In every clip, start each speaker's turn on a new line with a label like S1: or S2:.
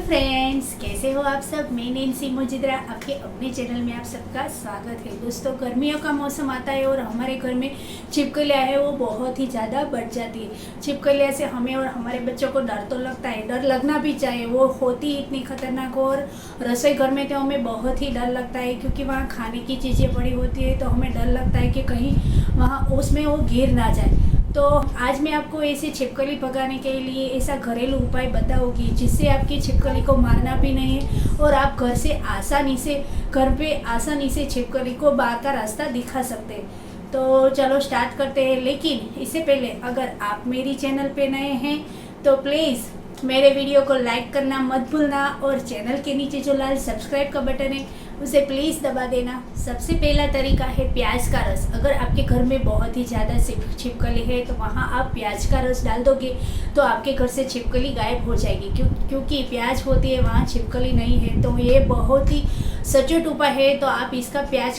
S1: Friends, कैसे हो आप सब। मैं नैन्सी मोजिद्रा आपके अपने चैनल में आप सबका स्वागत है। दोस्तों, गर्मियों का मौसम आता है और हमारे घर में छिपकलियाँ है वो बहुत ही ज़्यादा बढ़ जाती है। छिपकलियाँ से हमें और हमारे बच्चों को डर तो लगता है, डर लगना भी चाहिए। वो होती ही इतनी खतरनाक और रसोई घर में तो हमें बहुत ही डर लगता है, क्योंकि वहाँ खाने की चीज़ें पड़ी होती है तो हमें डर लगता है कि कहीं वहाँ उसमें वो गिर ना जाए। तो आज मैं आपको ऐसे छिपकली भगाने के लिए ऐसा घरेलू उपाय बताऊंगी जिससे आपकी छिपकली को मारना भी नहीं है और आप घर पे आसानी से छिपकली को बाहर का रास्ता दिखा सकते हैं। तो चलो स्टार्ट करते हैं। लेकिन इससे पहले अगर आप मेरी चैनल पे नए हैं तो प्लीज़ मेरे वीडियो को लाइक करना मत भूलना और चैनल के नीचे जो लाल सब्सक्राइब का बटन है उसे प्लीज़ दबा देना। सबसे पहला तरीका है प्याज का रस। अगर आपके घर में बहुत ही ज़्यादा छिपकली है तो वहाँ आप प्याज का रस डाल दोगे तो आपके घर से छिपकली गायब हो जाएगी, क्योंकि प्याज होती है, वहाँ छिपकली नहीं है। तो ये बहुत ही सचोट उपाय है, तो आप इसका प्याज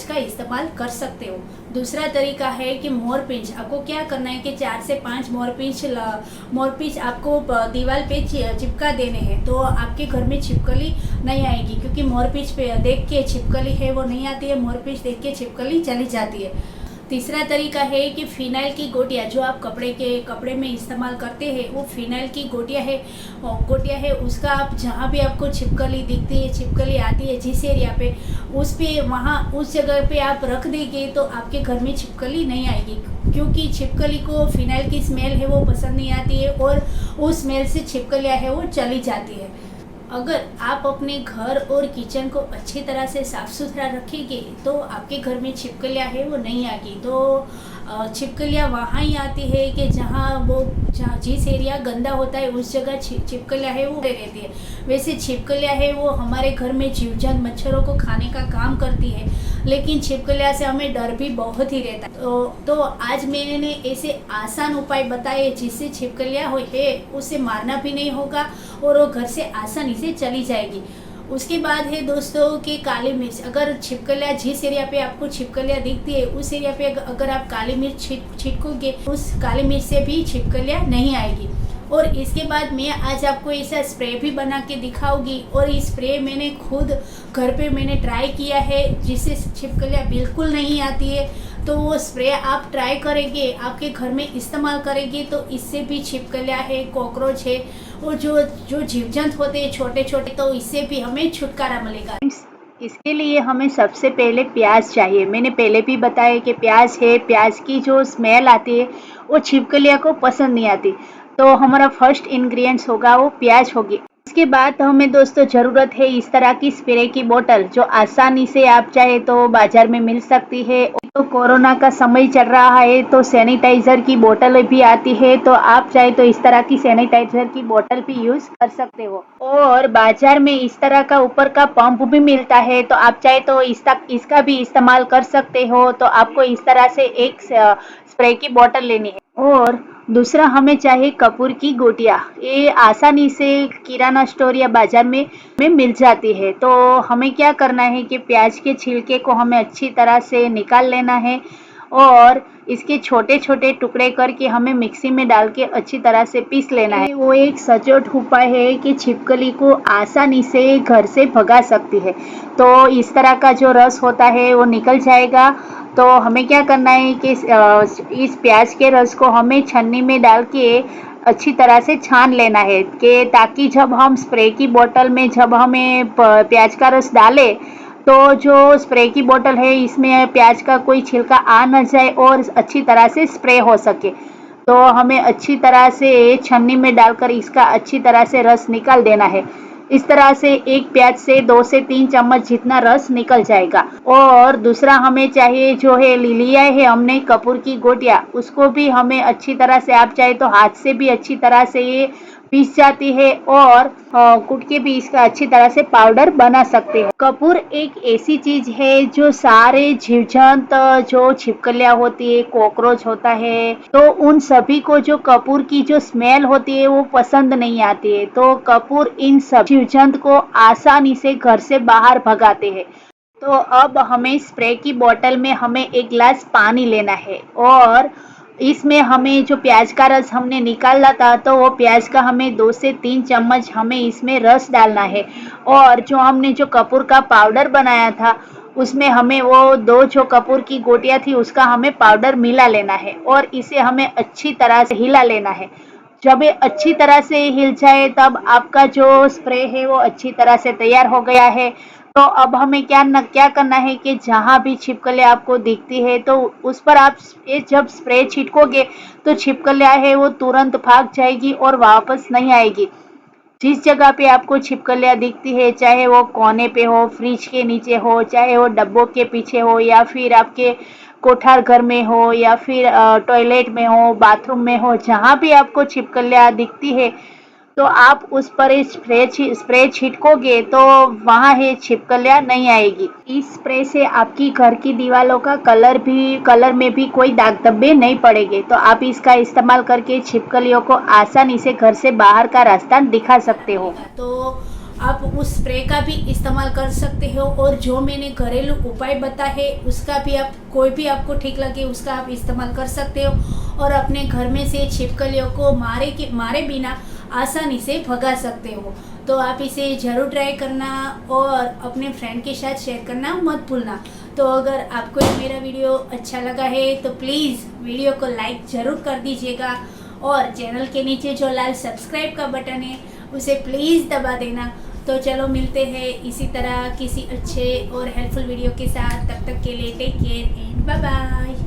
S1: का इस्तेमाल कर सकते हो। दूसरा तरीका है कि मोरपींछ। आपको क्या करना है कि 4 से 5 मोरपींछ आपको दीवार पे चिपका देने हैं, तो आपके घर में छिपकली नहीं आएगी, क्योंकि मोरपींछ पे देख के छिपकली है वो नहीं आती है, मोरपींछ देख के छिपकली चली जाती है। तीसरा तरीका है कि फिनाइल की गोटियाँ, जो आप कपड़े में इस्तेमाल करते हैं, वो फिनाइल की गोटियाँ है उसका आप जहाँ भी आपको छिपकली दिखती है, छिपकली आती है जिस एरिया पे, उस जगह पे आप रख देंगे तो आपके घर में छिपकली नहीं आएगी, क्योंकि छिपकली को फिनाइल की स्मेल है वो पसंद नहीं आती है और उस स्मेल से छिपकलियाँ है वो चली जाती है। अगर आप अपने घर और किचन को अच्छी तरह से साफ़ सुथरा रखेंगे तो आपके घर में छिपकलियाँ है वो नहीं आएगी। तो छिपकलियाँ वहाँ ही आती है कि जहाँ जिस एरिया गंदा होता है उस जगह छिपकलियाँ है वो रहती है। वैसे छिपकलियाँ है वो हमारे घर में जीवजंत मच्छरों को खाने का काम करती है, लेकिन छिपकलियाँ से हमें डर भी बहुत ही रहता है। तो आज मैंने ऐसे आसान उपाय बताए जिससे छिपकलियाँ है उसे मारना भी नहीं होगा और वो घर से आसानी से चली जाएगी। उसके बाद है दोस्तों कि काली मिर्च। अगर छिपकलियाँ जिस एरिया पे आपको छिपकलियाँ दिखती है उस एरिया पे अगर आप काली मिर्च छिड़कोगे उस काली मिर्च से भी छिपकलियाँ नहीं आएगी। और इसके बाद मैं आज आपको ऐसा स्प्रे भी बना के दिखाऊंगी, और ये स्प्रे मैंने खुद घर पे ट्राई किया है जिससे छिपकलियाँ बिल्कुल नहीं आती है। तो वो स्प्रे आप ट्राई करेंगे, आपके घर में इस्तेमाल करेंगे तो इससे भी छिपकलियाँ है, कॉकरोच है और जो जीवजंत होते हैं छोटे छोटे, तो इससे भी हमें छुटकारा मिलेगा। इसके लिए हमें सबसे पहले प्याज चाहिए। मैंने पहले भी बताया कि प्याज की जो स्मेल आती है वो छिपकलियाँ को पसंद नहीं आती, तो हमारा फर्स्ट इंग्रेडिएंट्स होगा वो प्याज होगी। इसके बाद हमें दोस्तों ज़रूरत है इस तरह की स्प्रे की बोतल, जो आसानी से आप चाहे तो बाजार में मिल सकती है। तो कोरोना का समय चल रहा है तो सैनिटाइजर की बोतल भी आती है, तो आप चाहे तो इस तरह की सैनिटाइजर की बोतल भी यूज कर सकते हो। और बाजार में इस तरह का ऊपर का पंप भी मिलता है, तो आप चाहे तो इसका भी इस्तेमाल कर सकते हो। तो आपको इस तरह से एक स्प्रे की बोतल लेनी है। और दूसरा हमें चाहिए कपूर की गोटियाँ। ये आसानी से किराना स्टोर या बाजार में मिल जाती है। तो हमें क्या करना है कि प्याज के छिलके को हमें अच्छी तरह से निकाल लेना है और इसके छोटे छोटे टुकड़े करके हमें मिक्सी में डाल के अच्छी तरह से पीस लेना है। वो एक सचोट उपाय है कि छिपकली को आसानी से घर से भगा सकती है। तो इस तरह का जो रस होता है वो निकल जाएगा। तो हमें क्या करना है कि इस प्याज के रस को हमें छन्नी में डाल के अच्छी तरह से छान लेना है, कि ताकि जब हम स्प्रे की बोतल में जब हमें प्याज का रस डालें तो जो स्प्रे की बोतल है इसमें प्याज का कोई छिलका आ न जाए और अच्छी तरह से स्प्रे हो सके। तो हमें अच्छी तरह से छन्नी में डालकर इसका अच्छी तरह से रस निकाल देना है। इस तरह से एक प्याज से 2 से 3 चम्मच जितना रस निकल जाएगा। और दूसरा हमें चाहिए जो है लिया है हमने कपूर की गोटियाँ, उसको भी हमें अच्छी तरह से, आप चाहे तो हाथ से भी अच्छी तरह से ये पीस जाती है और कूट के भी इसका अच्छी तरह से पाउडर बना सकते हैं। कपूर एक ऐसी चीज है जो सारे जीवजंत, जो छिपकलियाँ होती है, कॉकरोच होता है, तो उन सभी को जो कपूर की जो स्मेल होती है वो पसंद नहीं आती है। तो कपूर इन सब जीवजंत को आसानी से घर से बाहर भगाते हैं। तो अब हमें स्प्रे की बोतल में हमें 1 गिलास पानी लेना है और
S2: इसमें हमें जो प्याज का रस हमने निकाला था, तो वो प्याज का हमें 2 से 3 चम्मच हमें इसमें रस डालना है। और जो हमने जो कपूर का पाउडर बनाया था, उसमें हमें वो 2 जो कपूर की गोटियाँ थी उसका हमें पाउडर मिला लेना है और इसे हमें अच्छी तरह से हिला लेना है। जब ये अच्छी तरह से हिल जाए तब आपका जो स्प्रे है वो अच्छी तरह से तैयार हो गया है। तो अब हमें क्या करना है कि जहाँ भी छिपकली आपको दिखती है तो उस पर आप ये जब स्प्रे छिड़कोगे तो छिपकलियाँ है वो तुरंत भाग जाएगी और वापस नहीं आएगी। जिस जगह पे आपको छिपकलियाँ दिखती है, चाहे वो कोने पे हो, फ्रिज के नीचे हो, चाहे वो डब्बों के पीछे हो या फिर आपके कोठार घर में हो या फिर टॉयलेट में हो, बाथरूम में हो, जहाँ भी आपको छिपकलियाँ दिखती है, तो आप उस पर स्प्रे छिड़कोगे तो वहाँ है छिपकलियाँ नहीं आएगी। इस स्प्रे से आपकी घर की दीवारों का कलर में भी कोई दाग धब्बे नहीं पड़ेंगे। तो आप इसका इस्तेमाल करके छिपकलियों को आसानी से घर से बाहर का रास्ता दिखा सकते हो।
S1: तो आप उस स्प्रे का भी इस्तेमाल कर सकते हो और जो मैंने घरेलू उपाय बताए है उसका भी आप कोई भी आपको ठीक लगे उसका आप इस्तेमाल कर सकते हो और अपने घर में से छिपकलियों को मारे बिना आसानी से भगा सकते हो। तो आप इसे ज़रूर ट्राई करना और अपने फ्रेंड के साथ शेयर करना मत भूलना। तो अगर आपको ये मेरा वीडियो अच्छा लगा है तो प्लीज़ वीडियो को लाइक ज़रूर कर दीजिएगा और चैनल के नीचे जो लाल सब्सक्राइब का बटन है उसे प्लीज़ दबा देना। तो चलो मिलते हैं इसी तरह किसी अच्छे और हेल्पफुल वीडियो के साथ। तब तक के लिए take care and bye bye.